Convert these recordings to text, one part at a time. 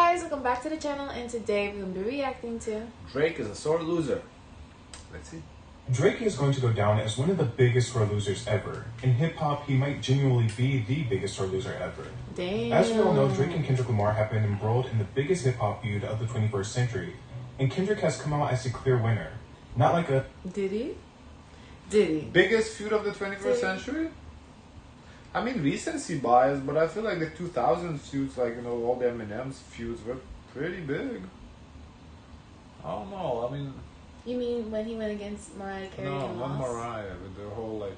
guys, welcome back to the channel, and today we're going to be reacting to Drake is a sore loser. Let's see. Drake is going to go down as one of the biggest sore losers ever. In hip-hop, he might genuinely be the biggest sore loser ever. Damn. As we all know, Drake and Kendrick Lamar have been embroiled in the biggest hip-hop feud of the 21st century, and Kendrick has come out as the clear winner. Not like a... Did he? Did he? Biggest feud of the 21st century? I mean, recency bias, but I feel like the 2000s feuds, like, all the Eminem's feuds were pretty big. I don't know, I mean... You mean when he went against Mariah Carey No, and not lost? Mariah, with the whole, like,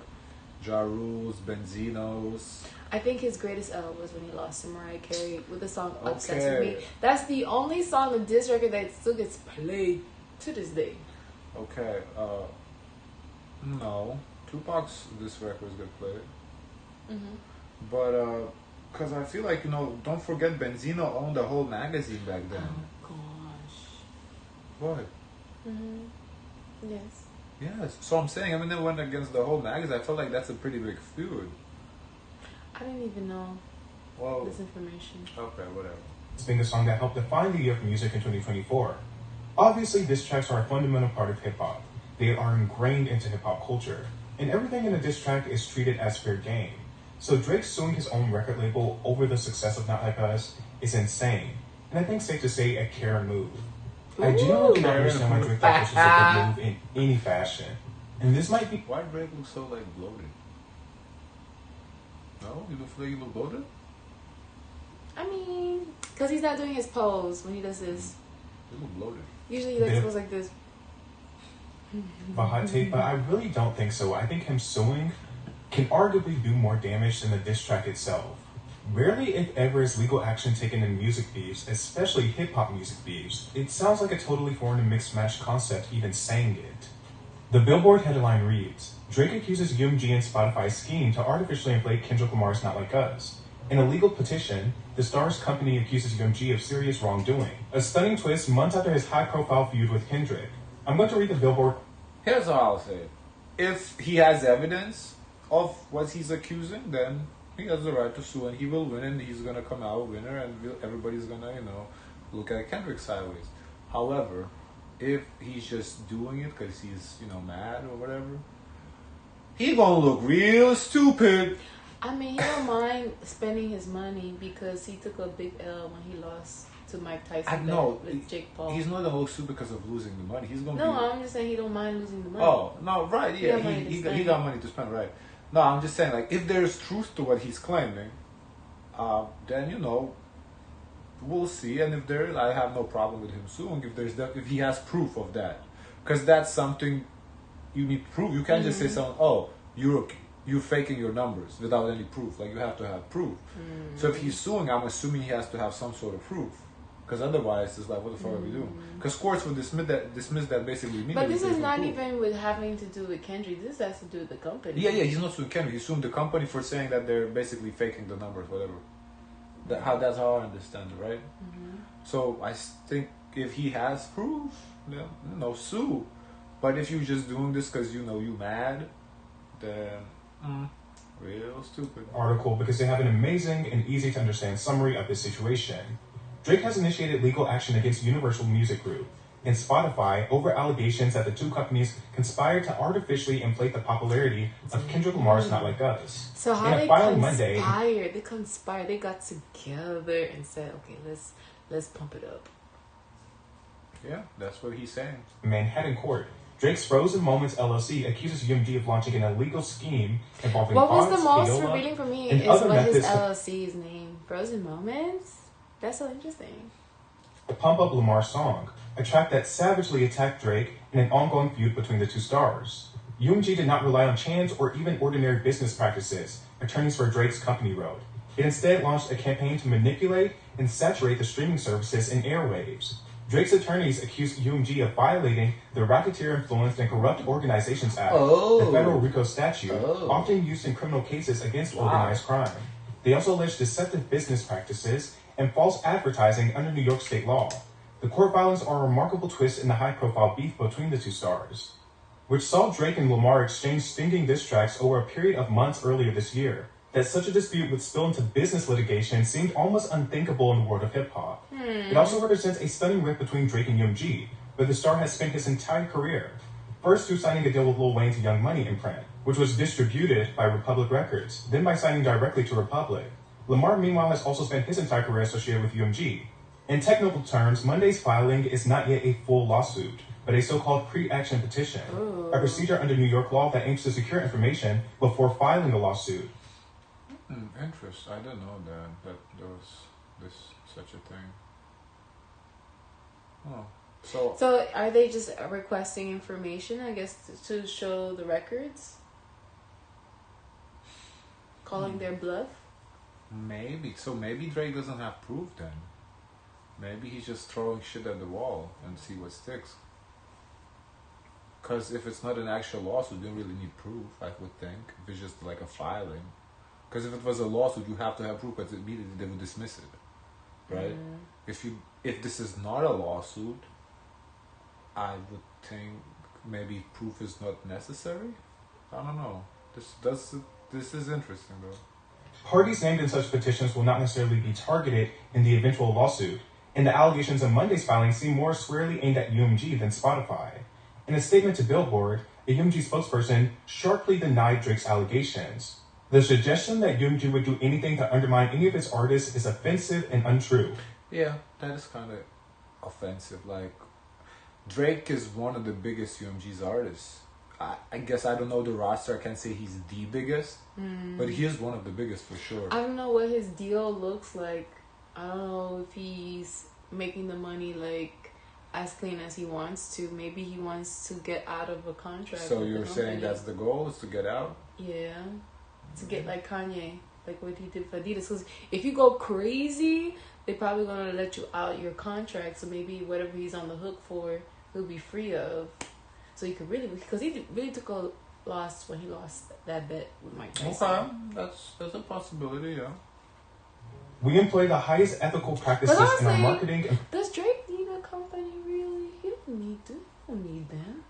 Ja Rules, Benzinos... I think his greatest L was when he lost to Mariah Carey with the song Obsessed Okay. With Me. That's the only song of this record that still gets played to this day. Okay, no. Tupac's this record get played. But, because I feel like, don't forget Benzino owned the whole magazine back then. Oh gosh. What? Yes. Yes. So I'm saying, Eminem went against the whole magazine. I felt like that's a pretty big feud. I didn't even know Well, this information. okay, whatever. It's been the song that helped define the year for music in 2024. Obviously, diss tracks are a fundamental part of hip-hop. They are ingrained into hip-hop culture, and everything in a diss track is treated as fair game. So Drake suing his own record label over the success of Not Like Us is insane, and I think safe to say a Karen move. I genuinely don't understand why Drake thought this was a good move in any fashion. And this might be... Why Drake look so, like, bloated? No? You don't feel like you look bloated? I mean, because he's not doing his pose when he does this. You look bloated. Usually he likes goes like this. a hot take, but I really don't think so. I think him suing can arguably do more damage than the diss track itself. Rarely, if ever, is legal action taken in music beefs, especially hip-hop music beefs. It sounds like a totally foreign and mixed match concept even saying it. The Billboard headline reads, Drake accuses UMG and Spotify's scheme to artificially inflate Kendrick Lamar's Not Like Us. In a legal petition, the Star's company accuses UMG of serious wrongdoing. A stunning twist months after his high-profile feud with Kendrick. I'm going to read the Billboard. Here's how I'll say it. If he has evidence of what he's accusing, then he has the right to sue, and he will win, and he's gonna come out a winner, and everybody's gonna, look at Kendrick sideways. However, if he's just doing it because he's, mad or whatever, he gonna look real stupid. I mean, he don't mind spending his money because he took a big L when he lost to Mike Tyson. I know. With Jake Paul. He's not gonna look stupid because of losing the money. He's gonna No, be... I'm just saying he don't mind losing the money. Oh, no, right, yeah, He he got money to spend, right. No, I'm just saying, like, if there's truth to what he's claiming, then, we'll see. And if there is, I have no problem with him suing if he has proof of that. Because that's something you need proof. You can't just say something, oh, you're faking your numbers without any proof. Like, you have to have proof. So if he's suing, I'm assuming he has to have some sort of proof. Because otherwise, it's like, what the fuck are we doing? Because courts would dismiss that basically immediately. But this is not even with having to do with Kendrick. This has to do with the company. Yeah, he's not suing Kendrick. He's suing the company for saying that they're basically faking the numbers, whatever. That's how I understand it, right? So I think if he has proof, then sue. But if you're just doing this because you mad, then real stupid. Article because they have an amazing and easy to understand summary of this situation. Drake has initiated legal action against Universal Music Group and Spotify over allegations that the two companies conspired to artificially inflate the popularity of Kendrick Lamar's Not Like Us. So how they conspired, they got together and said, okay, let's pump it up. Yeah, that's what he's saying. Manhattan Court. Drake's Frozen Moments LLC accuses UMG of launching an illegal scheme involving What was Fox, the most Viola, revealing for me and is other what his methods LLC's name. Frozen Moments? That's so interesting. to pump up Lamar's song, a track that savagely attacked Drake in an ongoing feud between the two stars. UMG did not rely on chance or even ordinary business practices, attorneys for Drake's company wrote. It instead launched a campaign to manipulate and saturate the streaming services and airwaves. Drake's attorneys accused UMG of violating the Racketeer Influenced and Corrupt Organizations Act, the federal RICO statute, often used in criminal cases against organized crime. They also alleged deceptive business practices and false advertising under New York state law. The court filings are a remarkable twist in the high-profile beef between the two stars, which saw Drake and Lamar exchange stinging diss tracks over a period of months earlier this year. That such a dispute would spill into business litigation seemed almost unthinkable in the world of hip-hop. It also represents a stunning rift between Drake and Young G, where the star has spent his entire career. First through signing a deal with Lil Wayne's Young Money imprint, which was distributed by Republic Records, then by signing directly to Republic. Lamar, meanwhile, has also spent his entire career associated with UMG. In technical terms, Monday's filing is not yet a full lawsuit, but a so-called pre-action petition, a procedure under New York law that aims to secure information before filing a lawsuit. Interesting. I didn't know that there was such a thing. Oh, so are they just requesting information? I guess to show the records, calling their bluff. Maybe. So maybe Drake doesn't have proof then. Maybe he's just throwing shit at the wall and see what sticks. Because if it's not an actual lawsuit, you don't really need proof, I would think. If it's just like a filing. Because if it was a lawsuit, you have to have proof, because immediately they would dismiss it. Right? If this is not a lawsuit, I would think maybe proof is not necessary. I don't know. This is interesting though. Parties named in such petitions will not necessarily be targeted in the eventual lawsuit, and the allegations in Monday's filing seem more squarely aimed at UMG than Spotify. In a statement to Billboard, a UMG spokesperson sharply denied Drake's allegations. The suggestion that UMG would do anything to undermine any of its artists is offensive and untrue. Yeah, that is kind of offensive. Like, Drake is one of the biggest UMG's artists. I guess I don't know the roster. I can't say he's the biggest, but he is one of the biggest for sure. I don't know what his deal looks like. I don't know if he's making the money like as clean as he wants to. Maybe he wants to get out of a contract. So you're saying that's the goal, is to get out? Yeah, to get like Kanye, like what he did for Adidas. Because if you go crazy, they're probably gonna let you out your contract. So maybe whatever he's on the hook for, he'll be free of. So he could really, because he really took a loss when he lost that bet with Mike Tyson. Okay, that's a possibility, yeah. We employ the highest ethical practices in our marketing. Does Drake need a company really? He don't need to. He don't need them.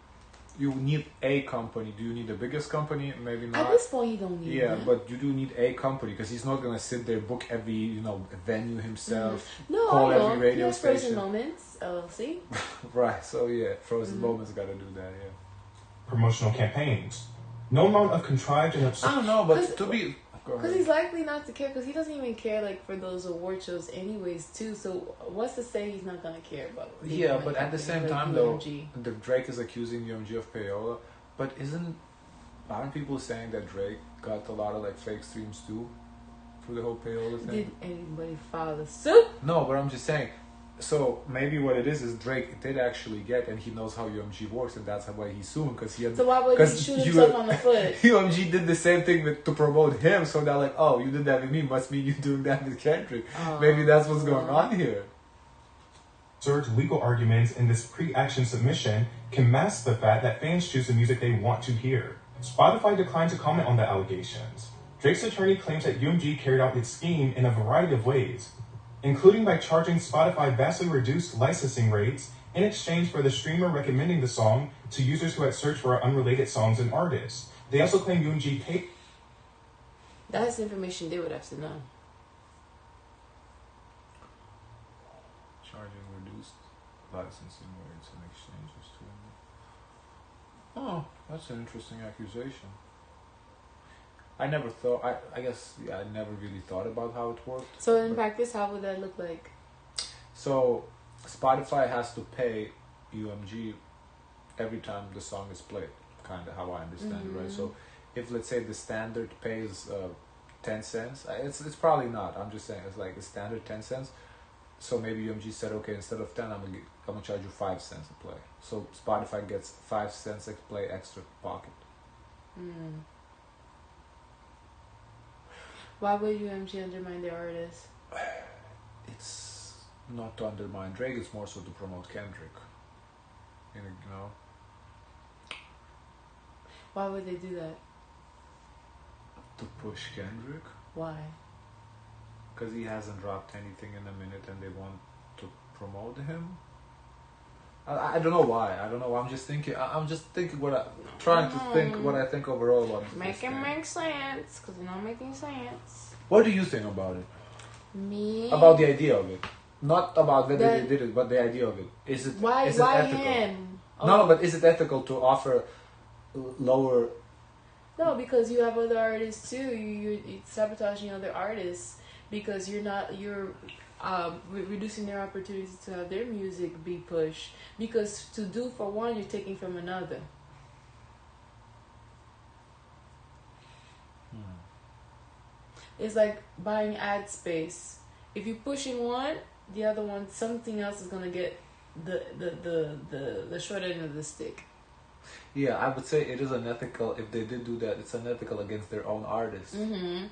You need a company. Do you need the biggest company? Maybe not. At this point, he don't need them. But you do need a company, because he's not gonna sit there, book every venue himself, No, call I know. every radio he has station. Frozen Moments, LLC. Right. So yeah, Frozen Moments gotta do that. Yeah. Promotional campaigns. No amount of contrived and I don't know, but to be. Because he's likely not to care, because he doesn't even care like for those award shows anyways too. So what's to say he's not gonna care about? Yeah, but at the same time though, the Drake is accusing UMG of payola, but aren't people saying that Drake got a lot of like fake streams too, through the whole payola thing? Did anybody file a suit? No, but I'm just saying. So maybe what it is Drake did actually get, and he knows how UMG works, and that's why he's suing, because he had. So why would he shoot himself on the foot? UMG did the same thing to promote him, so they're like, "Oh, you did that with me, must mean you doing that with Kendrick." Maybe that's what's going on here. Absurd legal arguments in this pre-action submission can mask the fact that fans choose the music they want to hear. Spotify declined to comment on the allegations. Drake's attorney claims that UMG carried out its scheme in a variety of ways, including by charging Spotify vastly reduced licensing rates in exchange for the streamer recommending the song to users who had searched for unrelated songs and artists. They also claim UMG paid. That's information they would have to know. Charging reduced licensing rates in exchanges to. Oh, that's an interesting accusation. I never thought. I guess I never really thought about how it worked. So in practice, how would that look like? So Spotify has to pay UMG every time the song is played. Kind of how I understand it, right? So if let's say the standard pays 10 cents, it's probably not. I'm just saying it's like a standard 10 cents. So maybe UMG said, okay, instead of 10, I'm gonna charge you 5 cents a play. So Spotify gets 5 cents a play extra pocket. Why would UMG undermine their artists? It's not to undermine Drake, it's more so to promote Kendrick. You know? Why would they do that? To push Kendrick. Why? Because he hasn't dropped anything in a minute and they want to promote him. I don't know why. I don't know. I'm just thinking. I'm just thinking trying to think what I think overall about this. Make it make sense, because you're not making sense. What do you think about it? Me? About the idea of it, not about whether they did it, but the idea of it. Is it Why ethical? him? No, but is it ethical to offer lower? No, because you have other artists too. You're sabotaging other artists because you're reducing their opportunities to have their music be pushed. Because to do for one, you're taking from another. It's like buying ad space. If you're pushing one, the other one, something else is gonna get the short end of the stick. Yeah, I would say it is unethical if they did do that. It's unethical against their own artists. Mm-hmm.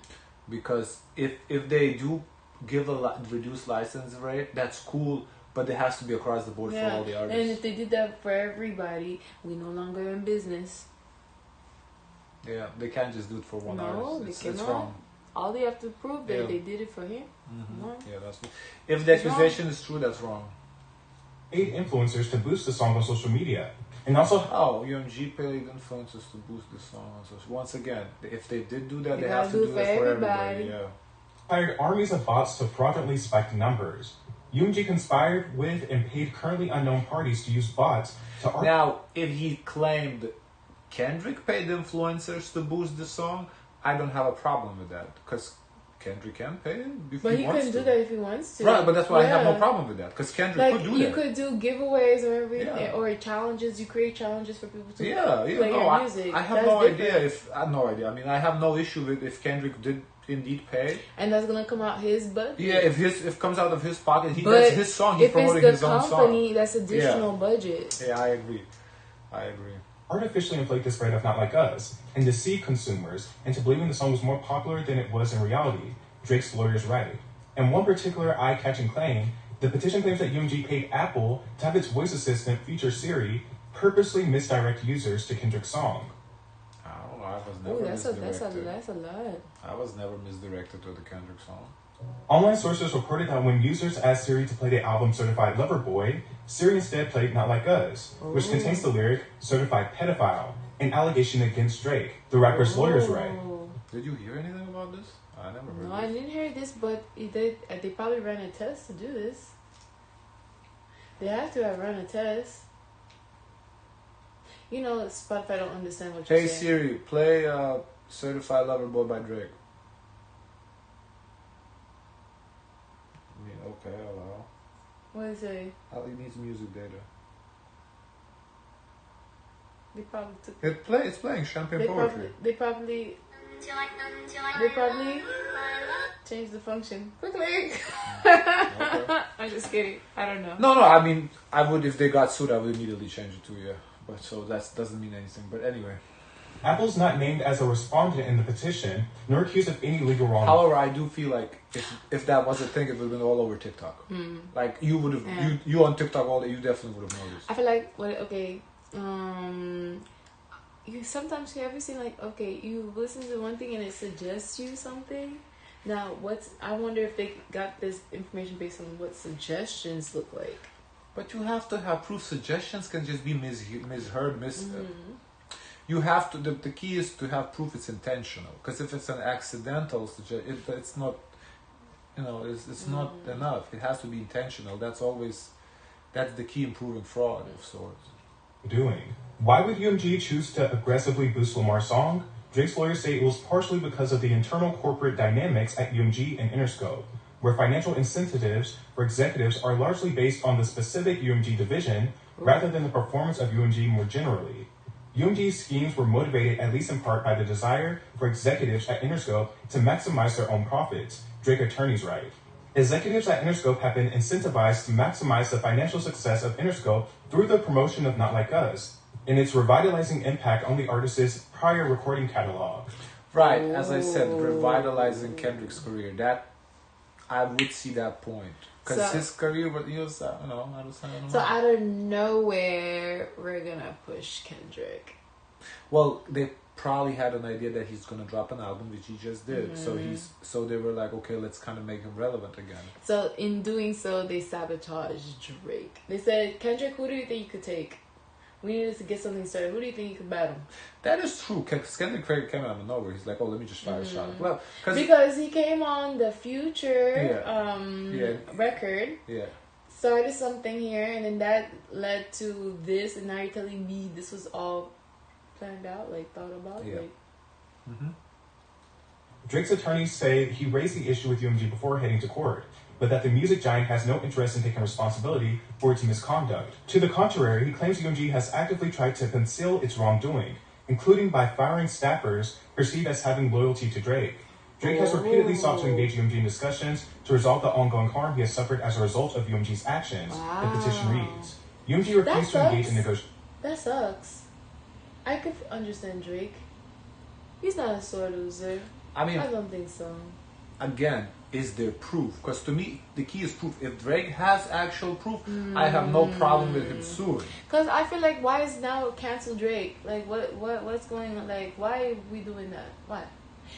Because if they do give a reduced license rate, that's cool, but it has to be across the board for all the artists. And if they did that for everybody, we no longer in business. Yeah, they can't just do it for one No, artist. they It's cannot. wrong. All they have to prove that they did it for him. Mm-hmm. No. Yeah, that's if the accusation is true, that's wrong. Paid influencers to boost the song on social media. And also, UMG paid influencers to boost the song on social. Once again, if they did do that, You they have to gotta do do it it for for everybody. Yeah. hired armies of bots to fraudulently spike numbers. UMG conspired with and paid currently unknown parties to use bots to Now, if he claimed Kendrick paid influencers to boost the song, I don't have a problem with that because Kendrick can pay him if But he wants couldn't to. do that if he wants to. Right, but that's why I have no Yeah. problem with that because Kendrick Like could do you that. could do giveaways or everything, Yeah. or challenges. You create challenges for people to Yeah, play no, your music. I have That's no different. idea if I have no idea. I mean, I have no issue with if Kendrick did indeed pay. And that's gonna come out his budget. Yeah, if it comes out of his pocket, But that's his song. He's if it's promoting the his own song. company, that's additional budget. Yeah, I agree. artificially inflate the spread of Not Like Us and deceive consumers into believing the song was more popular than it was in reality, Drake's lawyers write. In one particular eye-catching claim, the petition claims that UMG paid Apple to have its voice assistant feature Siri purposely misdirect users to Kendrick's song. I don't know. I was never Ooh, that's misdirected. a lot. I was never misdirected to the Kendrick song. Online sources reported that when users asked Siri to play the album Certified Lover Boy, Siri instead played Not Like Us, which Ooh. contains the lyric Certified Pedophile, an allegation against Drake, the rapper's lawyers write. Ooh. Did you hear anything about this? I never heard No, I this. didn't hear this, but they probably ran a test to do this. They have to have run a test. You know, Spotify don't understand what you're Hey saying. Siri, play Certified Lover Boy by Drake. I mean, okay, hello. What is it? It needs music data. They probably took. It's playing Champagne Poetry. They probably changed the function quickly. Okay. I'm just kidding. I don't know. No, I mean, I would, if they got sued, I would immediately change it to, yeah. But so that doesn't mean anything. But anyway. Apple's not named as a respondent in the petition, nor accused of any legal wrongdoing. However, I do feel like if that was a thing, it would have been all over TikTok. Like, you would have, Yeah. you on TikTok all day, you definitely would have noticed. I feel like you sometimes you ever seen like you listen to one thing and it suggests you something. Now I wonder if they got this information based on what suggestions look like. But you have to have proof. Suggestions can just be misheard, You have to. The key is to have proof it's intentional. Because if it's an accidental suggestion, it's not. It's not enough. It has to be intentional. That's the key in proving fraud of sorts. Why would UMG choose to aggressively boost Lamar's song? Drake's lawyers say it was partially because of the internal corporate dynamics at UMG and Interscope, where financial incentives for executives are largely based on the specific UMG division rather than the performance of UMG more generally. UMG's schemes were motivated at least in part by the desire for executives at Interscope to maximize their own profits, Drake attorneys write. Executives at Interscope have been incentivized to maximize the financial success of Interscope through the promotion of Not Like Us and its revitalizing impact on the artist's prior recording catalog. Right, as I said, revitalizing Kendrick's career. That I would see that point because his career, he was, I don't know. So out of nowhere, we're gonna push Kendrick. Well, they probably had an idea that he's gonna drop an album, which he just did. So they were like, okay, let's kind of make him relevant again. So in doing so, they sabotaged Drake. They said, Kendrick, who do you think you could take? We needed to get something started. Who do you think you could battle? That is true. Kendrick Craig came out of nowhere. He's like, oh, let me just fire a shot. Well, because he came on the Future record. Yeah. Started something here, and then that led to this, and now you're telling me this was all planned out, like thought about? Yeah. Like, Drake's attorneys say he raised the issue with UMG before heading to court, but that the music giant has no interest in taking responsibility for its misconduct. To the contrary, he claims UMG has actively tried to conceal its wrongdoing, including by firing staffers perceived as having loyalty to Drake. Drake has repeatedly sought to engage UMG in discussions to resolve the ongoing harm he has suffered as a result of UMG's actions, the petition reads. UMG refused to engage in negotiations. That sucks. I could understand Drake. He's not a sore loser. I mean, I don't think so. Again, is there proof? Because to me, the key is proof. If Drake has actual proof, I have no problem with him suing. Because I feel like, why is now cancel Drake? Like, what's going on? Like, why are we doing that? Why?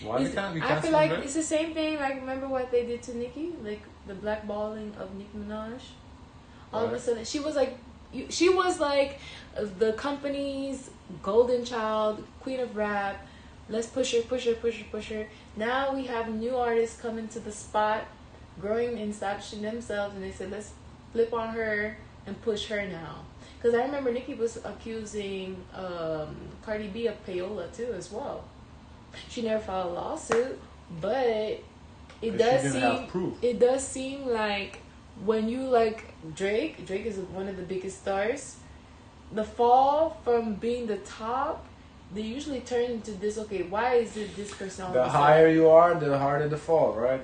Why can't we cancel I feel like Drake? it's the same thing. Like, remember what they did to Nicki? Like, the blackballing of Nicki Minaj? All of a sudden, she was like the company's golden child, queen of rap. Let's push her. Now we have new artists coming to the spot, growing and establishing themselves, and they said, let's flip on her and push her now. Because I remember Nicki was accusing Cardi B of payola too as well. She never filed a lawsuit, but it does seem like when you like Drake is one of the biggest stars. The fall from being the top, they usually turn into this. Okay, why is it this person? All the higher you are, the harder the fall, right?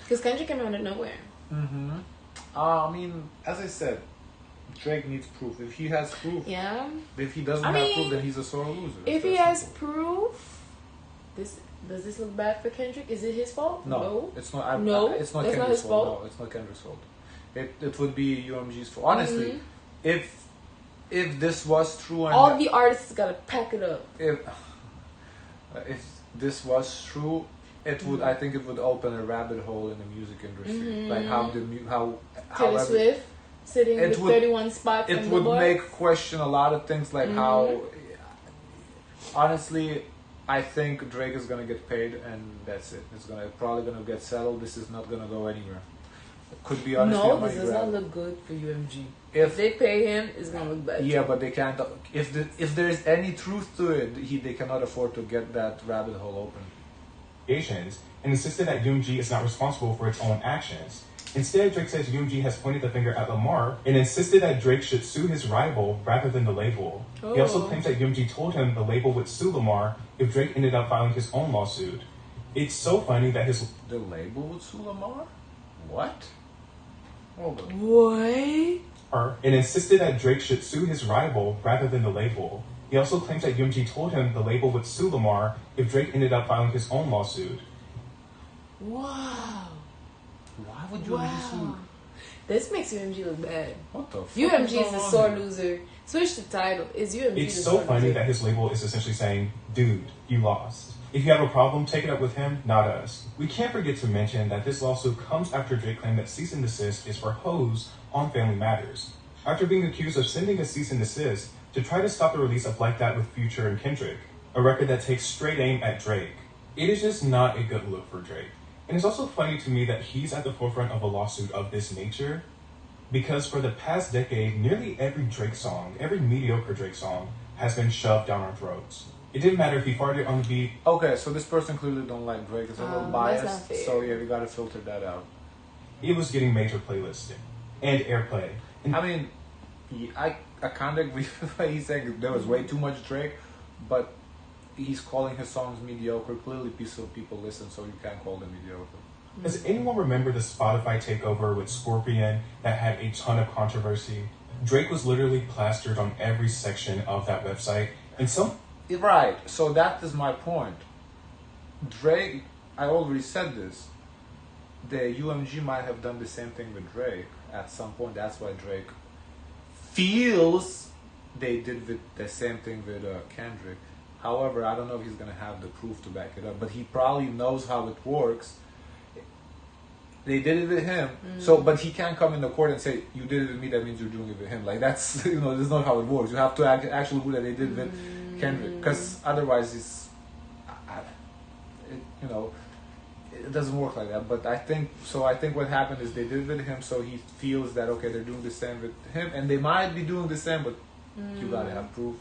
Because Kendrick came out of nowhere. I mean, as I said, Drake needs proof. If he has proof, If he doesn't have proof, then he's a sore loser. If he has proof, does this look bad for Kendrick? Is it his fault? No, it's not. It's not that's Kendrick's not his fault. No, it's not Kendrick's fault. It would be UMG's fault. Honestly, if this was true, and all the artists gotta pack it up. If this was true, it would. I think it would open a rabbit hole in the music industry. Like how Taylor Swift sitting with 31 spots. It would make question a lot of things, like how. Honestly, I think Drake is gonna get paid, and that's it. It's probably gonna get settled. This is not gonna go anywhere. It could be honestly. No, this does not look good for UMG. If they pay him, it's gonna look bad. Yeah, but they can't. If there is any truth to it, they cannot afford to get that rabbit hole open. And insisted that UMG is not responsible for its own actions. Instead, Drake says UMG has pointed the finger at Lamar and insisted that Drake should sue his rival rather than the label. He also claims that UMG told him the label would sue Lamar if Drake ended up filing his own lawsuit. It's so funny that the label would sue Lamar? What? Hold on. What? And insisted that Drake should sue his rival rather than the label. He also claims that UMG told him the label would sue Lamar if Drake ended up filing his own lawsuit. Wow. Why would UMG sue? This makes UMG look bad. What the fuck? UMG is a sore loser. Switch the title. Is UMG It's the so sore funny loser? that his label is essentially saying, dude, you lost. If you have a problem, take it up with him, not us. We can't forget to mention that this lawsuit comes after Drake claimed that cease and desist is for hoes on Family Matters. After being accused of sending a cease and desist to try to stop the release of Like That with Future and Kendrick, a record that takes straight aim at Drake. It is just not a good look for Drake. And it's also funny to me that he's at the forefront of a lawsuit of this nature, because for the past decade, nearly every Drake song, every mediocre Drake song, has been shoved down our throats. It didn't matter if he farted on the beat. Okay, so this person clearly don't like Drake. It's a little biased. That's not fair. So yeah, we gotta filter that out. It was getting major playlisting and airplay. And I mean, I kind of agree with what he's saying. There was way too much Drake, but he's calling his songs mediocre. Clearly, people listen, so you can't call them mediocre. does anyone remember the Spotify takeover with Scorpion that had a ton of controversy? Drake was literally plastered on every section of that website, and Right, so that is my point. Drake, I already said this, the UMG might have done the same thing with Drake at some point. That's why Drake feels they did the same thing with Kendrick. However, I don't know if he's gonna have the proof to back it up, but he probably knows how it works. They did it with him, so but he can't come in the court and say you did it with me. That means you're doing it with him. Like that's that's not how it works. You have to actually prove that they did it with Kendrick, because otherwise it's it doesn't work like that. But I think what happened is they did it with him, so he feels that okay, they're doing the same with him, and they might be doing the same, but you gotta have proof.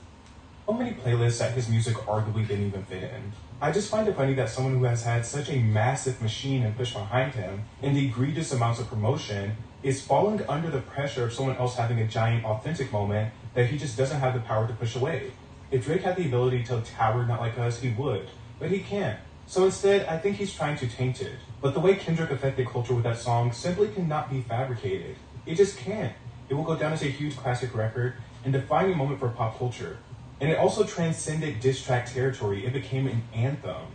So many playlists that his music arguably didn't even fit in. I just find it funny that someone who has had such a massive machine and push behind him and the egregious amounts of promotion is falling under the pressure of someone else having a giant authentic moment that he just doesn't have the power to push away. If Drake had the ability to tower Not Like Us, he would, but he can't. So instead, I think he's trying to taint it. But the way Kendrick affected culture with that song simply cannot be fabricated. It just can't. It will go down as a huge classic record and define a moment for pop culture. And it also transcended diss track territory. It became an anthem.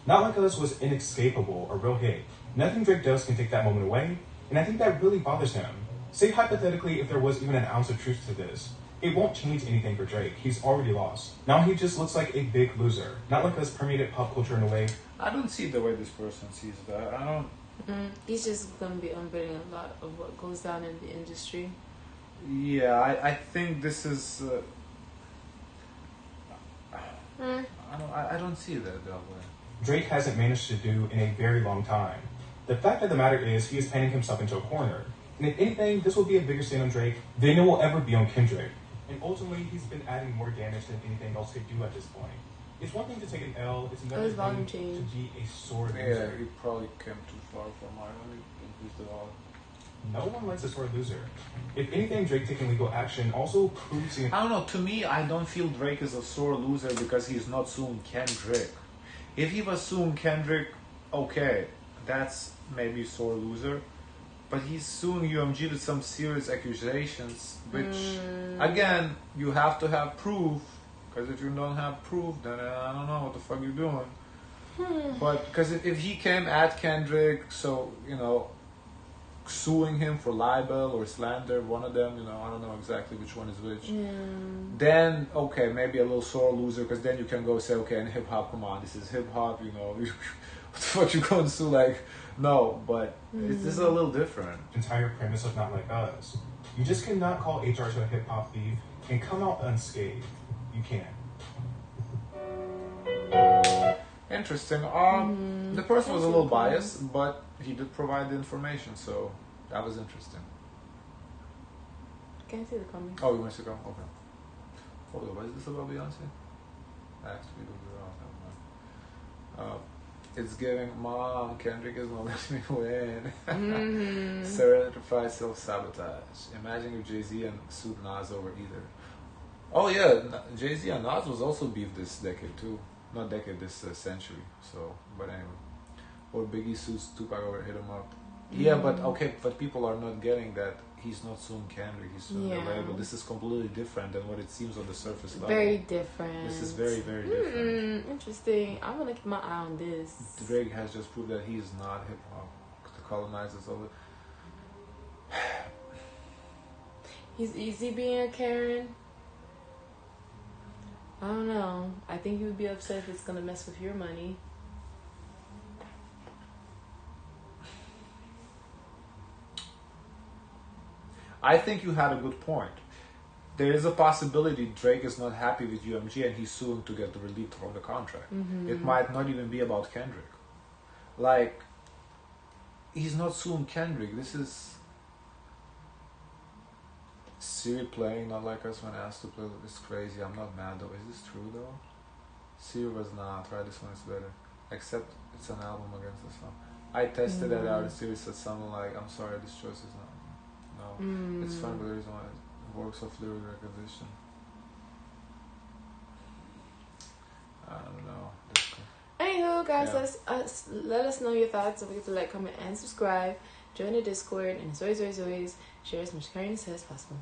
Not Like Us was inescapable, a real hit. Nothing Drake does can take that moment away, and I think that really bothers him. Say hypothetically if there was even an ounce of truth to this. It won't change anything for Drake. He's already lost. Now he just looks like a big loser. Not Like Us permeated pop culture in a way. I don't see the way this person sees that. I don't. He's just gonna be unveiling a lot of what goes down in the industry. Yeah, I think this is. I don't see that way. Drake hasn't managed to do in a very long time. The fact of the matter is, he is painting himself into a corner. And if anything, this will be a bigger stain on Drake than it will ever be on Kendrick. And ultimately, he's been adding more damage than anything else could do at this point. It's one thing to take an L, it's another thing to be a sore loser. Yeah, he probably came too far for my money. Increased it all. No one likes a sore loser. If anything, Drake taking legal action also proves I don't know, to me, I don't feel Drake is a sore loser because he's not suing Kendrick. If he was suing Kendrick, okay, that's maybe sore loser. But he's suing UMG with some serious accusations, which, again, you have to have proof. Because if you don't have proof, then I don't know what the fuck you're doing. But, because if he came at Kendrick, so, suing him for libel or slander, one of them, I don't know exactly which one is which. Then, okay, maybe a little sore loser, because then you can go say, okay, in hip hop, come on, this is hip hop, what the fuck you going to sue? Like, no, but this is a little different. Entire premise of Not Like Us. You just cannot call HR to a hip hop thief and come out unscathed. You can't. Interesting. The person was a little biased, but he did provide the information, so that was interesting. Can I see the comments? Oh, you want to go? Okay. Hold on, what is this about Beyonce? Actually, it's giving, Mom, Kendrick is not letting me win. Certified self-sabotage. Imagine if Jay-Z and sued Nas over either. Oh yeah, Jay-Z and Nas was also beef this decade too. Not decade, this century. So, but anyway. Or Biggie sues Tupac over Hit 'Em Up. Yeah, but okay, but people are not getting that he's not suing Kendrick, he's suing the label. This is completely different than what it seems on the surface level. Very different. This is very, very different. Interesting. I'm gonna keep my eye on this. Drake has just proved that he is not hip hop. The colonizers of it. He's easy being a Karen. I don't know. I think he would be upset if it's gonna mess with your money. I think you had a good point. There is a possibility Drake is not happy with UMG and he's suing to get the relief from the contract. It might not even be about Kendrick. Like, he's not suing Kendrick. This is Siri playing Not Like Us when asked to play. It's crazy. I'm not mad though. Is this true though? Siri was not. Try this one, it's better. Except it's an album against the song. I tested that out and Siri said something like, I'm sorry, this choice is not. No, it's fun, but there is one works of lyric recognition. I don't know. Anywho, guys, let us know your thoughts. Don't forget to like, comment, and subscribe. Join the Discord, and as always, share as much kindness as possible.